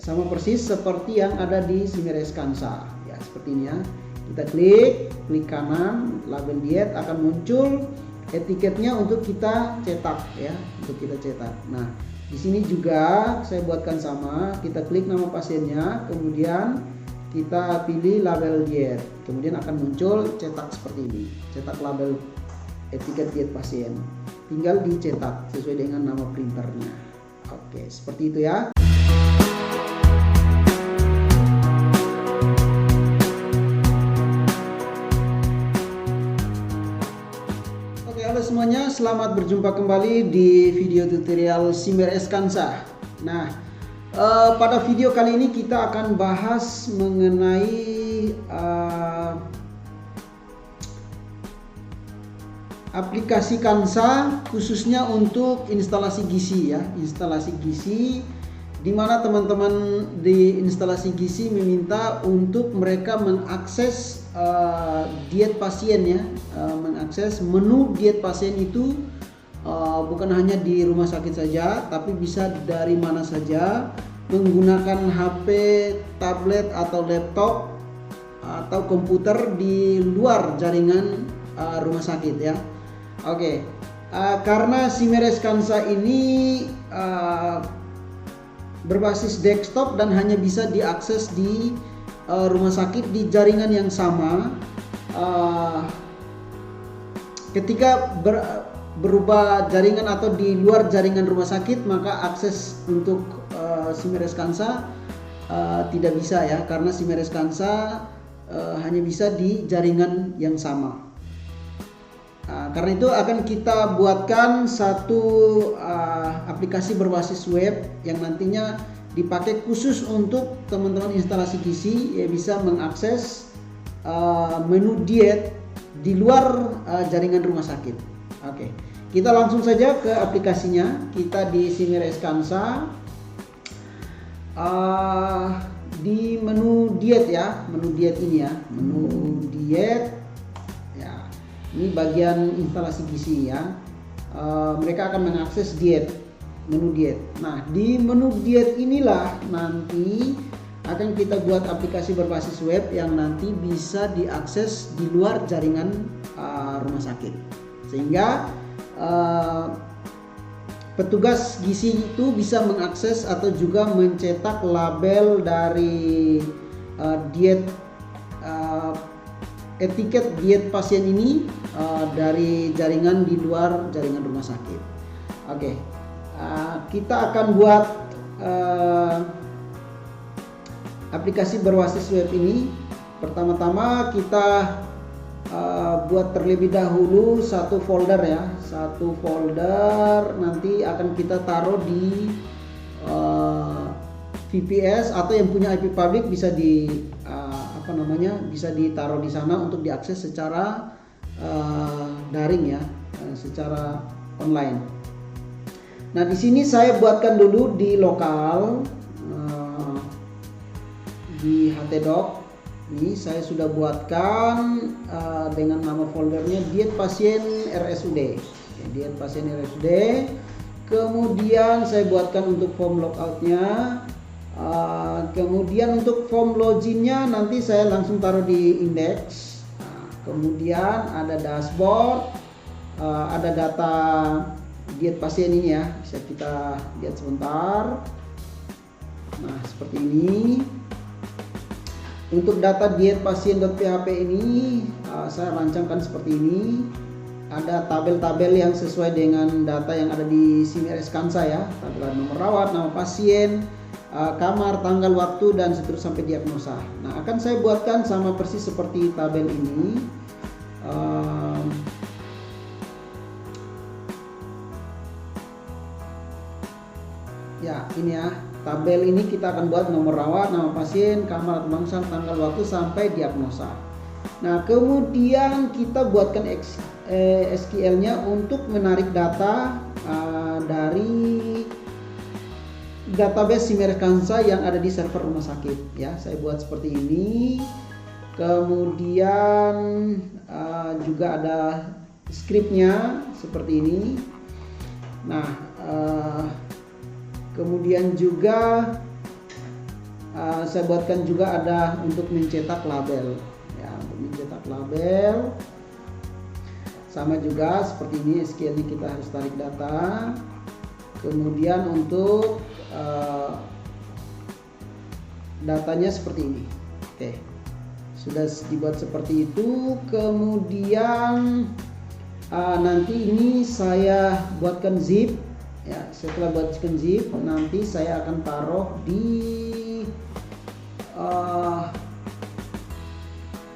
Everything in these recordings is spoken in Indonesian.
Sama persis seperti yang ada di Simeres Kansa ya, seperti ini ya. Kita klik kanan, label diet akan muncul etiketnya untuk kita cetak ya, untuk kita cetak. Nah, di sini juga saya buatkan sama, kita klik nama pasiennya, kemudian kita pilih label diet, kemudian akan muncul cetak seperti ini, cetak label etiket diet pasien. Tinggal dicetak sesuai dengan nama printernya. Oke, seperti itu ya. Halo semuanya, selamat berjumpa kembali di video tutorial Simeres Kansa. Nah, pada video kali ini kita akan bahas mengenai aplikasi Kansa khususnya untuk instalasi gizi ya, instalasi gizi, di mana teman-teman di instalasi gizi meminta untuk mereka mengakses diet pasien ya, mengakses menu diet pasien itu bukan hanya di rumah sakit saja, tapi bisa dari mana saja menggunakan HP, tablet atau laptop atau komputer di luar jaringan rumah sakit ya. Oke, karena Simeres Kansa ini berbasis desktop dan hanya bisa diakses di rumah sakit di jaringan yang sama. Ketika berubah jaringan atau di luar jaringan rumah sakit, maka akses untuk Simeres Kansa tidak bisa ya, karena Simeres Kansa hanya bisa di jaringan yang sama. Karena itu akan kita buatkan satu aplikasi berbasis web yang nantinya dipakai khusus untuk teman-teman instalasi gizi, ya bisa mengakses menu diet di luar jaringan rumah sakit. Oke, kita langsung saja ke aplikasinya. Kita di Simeres Kansa, di menu diet ya, menu diet ini ya, menu diet ya, ini bagian instalasi gizi ya. Mereka akan mengakses diet, menu diet. Nah, di menu diet inilah nanti akan kita buat aplikasi berbasis web yang nanti bisa diakses di luar jaringan rumah sakit, sehingga petugas gizi itu bisa mengakses atau juga mencetak label dari diet etiket diet pasien ini dari jaringan di luar jaringan rumah sakit. Oke. Kita akan buat aplikasi berbasis web ini. Pertama-tama kita buat terlebih dahulu satu folder ya, satu folder nanti akan kita taruh di VPS atau yang punya IP public bisa di bisa ditaruh di sana untuk diakses secara daring ya, secara online. Nah, di sini saya buatkan dulu di lokal, di htdoc. Ini saya sudah buatkan dengan nama foldernya diet pasien RSUD. Diet pasien RSUD. Kemudian saya buatkan untuk form logoutnya. Kemudian untuk form loginnya nanti saya langsung taruh di index. Kemudian ada dashboard, ada data diet pasien ini ya, bisa kita lihat sebentar. Nah, seperti ini. Untuk data diet pasien.php ini saya rancangkan seperti ini. Ada tabel-tabel yang sesuai dengan data yang ada di Simeres Kansa ya. Tabel nomor rawat, nama pasien, kamar, tanggal, waktu, dan seterusnya sampai diagnosa. Nah, akan saya buatkan sama persis seperti tabel ini. Ya, ini ya, tabel ini kita akan buat nomor rawat, nama pasien, kamar, bangsal, tanggal, waktu, sampai diagnosa. Nah, kemudian kita buatkan SQL-nya untuk menarik data dari database Simeres Kansa yang ada di server rumah sakit ya. Saya buat seperti ini. Kemudian juga ada scriptnya seperti ini. Nah, kemudian juga saya buatkan juga ada untuk mencetak label ya, untuk mencetak label sama juga seperti ini. SQL-nya kita harus tarik data, kemudian untuk datanya seperti ini. Oke, sudah dibuat seperti itu. Kemudian nanti ini saya buatkan zip ya. Setelah buatkan zip, nanti saya akan taruh di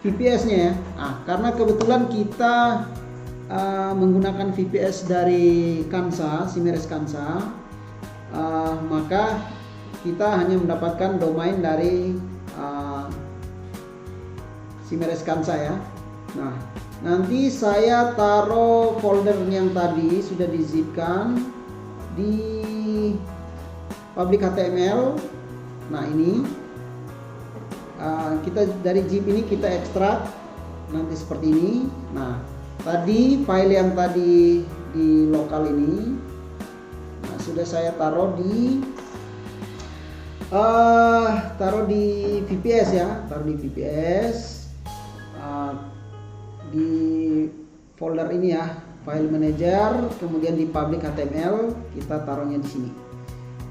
VPS-nya ya. Karena kebetulan kita menggunakan VPS dari Kansa, Simeres Kansa, maka kita hanya mendapatkan domain dari Simeres Kansa ya. Nah, nanti saya taruh folder yang tadi sudah di-zipkan di public HTML. Nah, ini kita dari zip ini kita ekstrak nanti seperti ini. Nah, tadi file yang tadi di lokal ini, nah, sudah saya taruh di VPS ya, taruh di VPS di folder ini ya, file manager, kemudian di public HTML kita taruhnya di sini.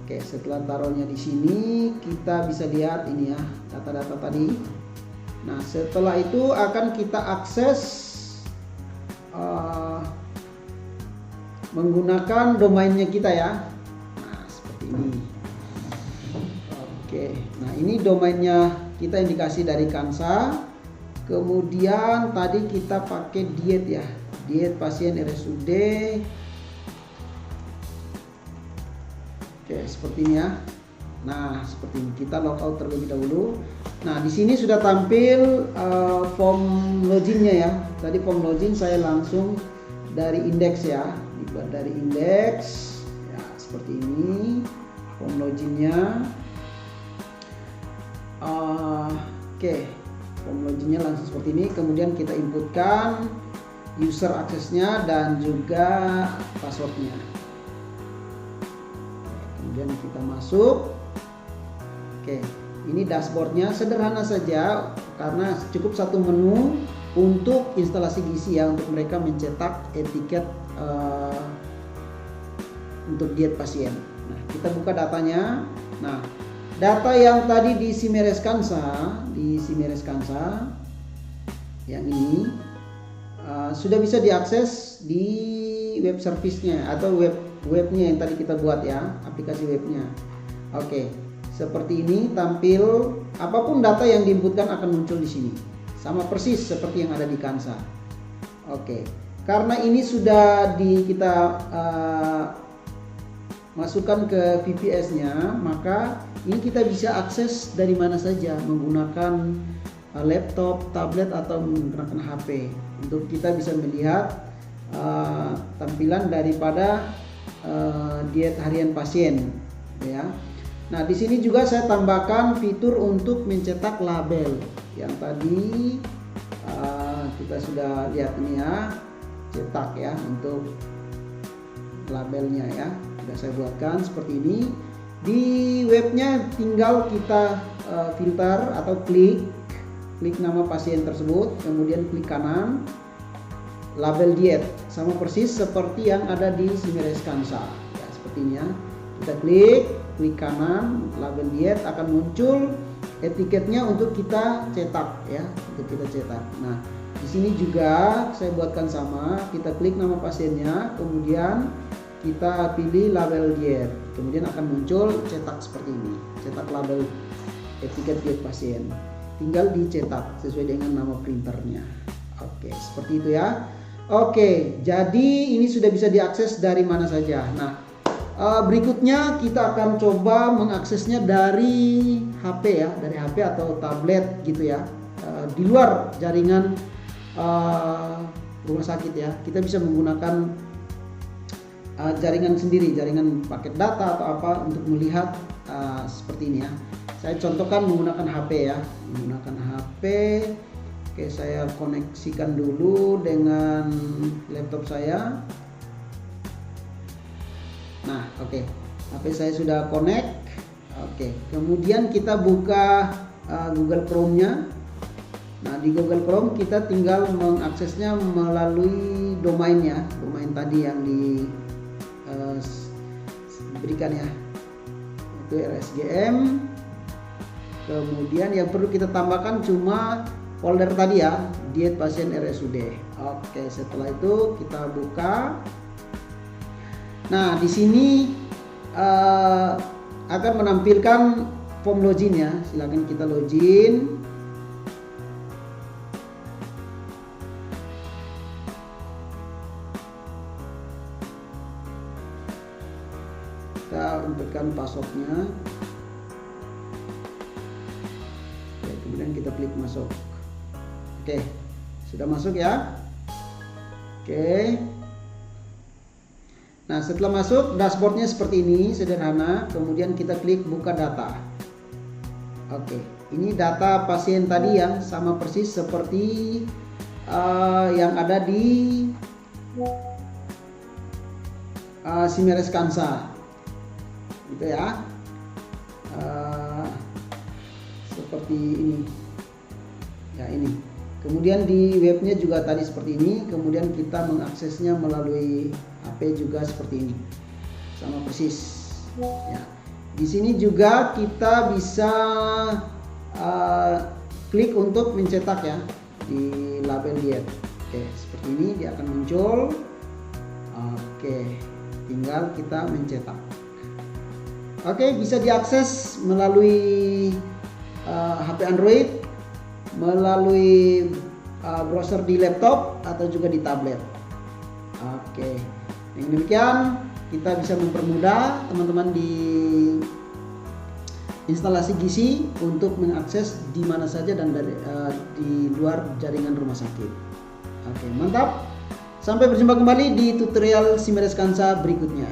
Oke, setelah taruhnya di sini kita bisa lihat ini ya, data-data tadi. Nah, setelah itu akan kita akses menggunakan domainnya kita ya. Nah, seperti ini. Oke, nah ini domainnya kita indikasi dari Kansa. Kemudian tadi kita pakai diet ya, diet pasien RSUD. Oke, seperti ini ya. Nah, seperti ini. Kita logout terlebih dahulu. Nah, di sini sudah tampil form loginnya ya. Tadi form login saya langsung dari indeks ya, dibuat dari indeks ya, seperti ini form loginnya. Oke, form loginnya langsung seperti ini. Kemudian kita inputkan user aksesnya dan juga passwordnya. Kemudian kita masuk. Oke, ini dashboardnya sederhana saja karena cukup satu menu untuk instalasi gizi ya, untuk mereka mencetak etiket untuk diet pasien. Nah, kita buka datanya. Nah, data yang tadi di Simeres Kansa, yang ini sudah bisa diakses di web service-nya atau webnya yang tadi kita buat ya, aplikasi webnya. Oke, seperti ini tampil. Apapun data yang diinputkan akan muncul di sini, sama persis seperti yang ada di Kansa. Oke, karena ini sudah kita masukkan ke VPS-nya, maka ini kita bisa akses dari mana saja menggunakan laptop, tablet atau menggunakan HP. Untuk kita bisa melihat tampilan daripada diet harian pasien ya. Nah, di sini juga saya tambahkan fitur untuk mencetak label yang tadi kita sudah lihat ini ya, cetak ya untuk labelnya ya. Sudah saya buatkan seperti ini. Di webnya tinggal kita filter atau klik nama pasien tersebut, kemudian klik kanan label diet, sama persis seperti yang ada di Simeres Kansa ya, seperti ini ya. Kita klik kanan label diet, akan muncul etiketnya untuk kita cetak ya, untuk kita cetak. Nah, di sini juga saya buatkan sama, kita klik nama pasiennya, kemudian kita pilih label diet, kemudian akan muncul cetak seperti ini, cetak label etiket diet pasien. Tinggal dicetak sesuai dengan nama printernya. Oke, seperti itu ya. Oke, jadi ini sudah bisa diakses dari mana saja. Nah, berikutnya kita akan coba mengaksesnya dari HP ya, dari HP atau tablet gitu ya, di luar jaringan rumah sakit ya. Kita bisa menggunakan jaringan sendiri, jaringan paket data atau apa untuk melihat seperti ini ya. Saya contohkan menggunakan HP ya, menggunakan HP. Oke, saya koneksikan dulu dengan laptop saya. Nah, oke, HP saya sudah connect. Oke, kemudian kita buka Google Chrome-nya. Nah, di Google Chrome kita tinggal mengaksesnya melalui domainnya, domain tadi yang diberikan ya, itu RSGM. Kemudian yang perlu kita tambahkan cuma folder tadi ya, diet pasien RSUD. Oke, setelah itu kita buka. Nah, di sini akan menampilkan form login ya. Silakan kita login. Kita inputkan passwordnya. Oke, kemudian kita klik masuk. Oke, sudah masuk ya. Oke. Nah, setelah masuk, dashboardnya seperti ini, sederhana. Kemudian kita klik buka data. Oke, ini data pasien tadi yang sama persis seperti yang ada di Simereskansa, gitu ya. Seperti ini, ya ini. Kemudian di webnya juga tadi seperti ini. Kemudian kita mengaksesnya melalui HP juga seperti ini, sama persis. Ya. Di sini juga kita bisa klik untuk mencetak ya di label diet. Oke, seperti ini dia akan muncul. Oke, tinggal kita mencetak. Oke, bisa diakses melalui HP Android, melalui browser di laptop atau juga di tablet. Oke, dengan demikian kita bisa mempermudah teman-teman di instalasi gizi untuk mengakses di mana saja dan di luar jaringan rumah sakit. Oke, mantap. Sampai berjumpa kembali di tutorial Simereskansa berikutnya.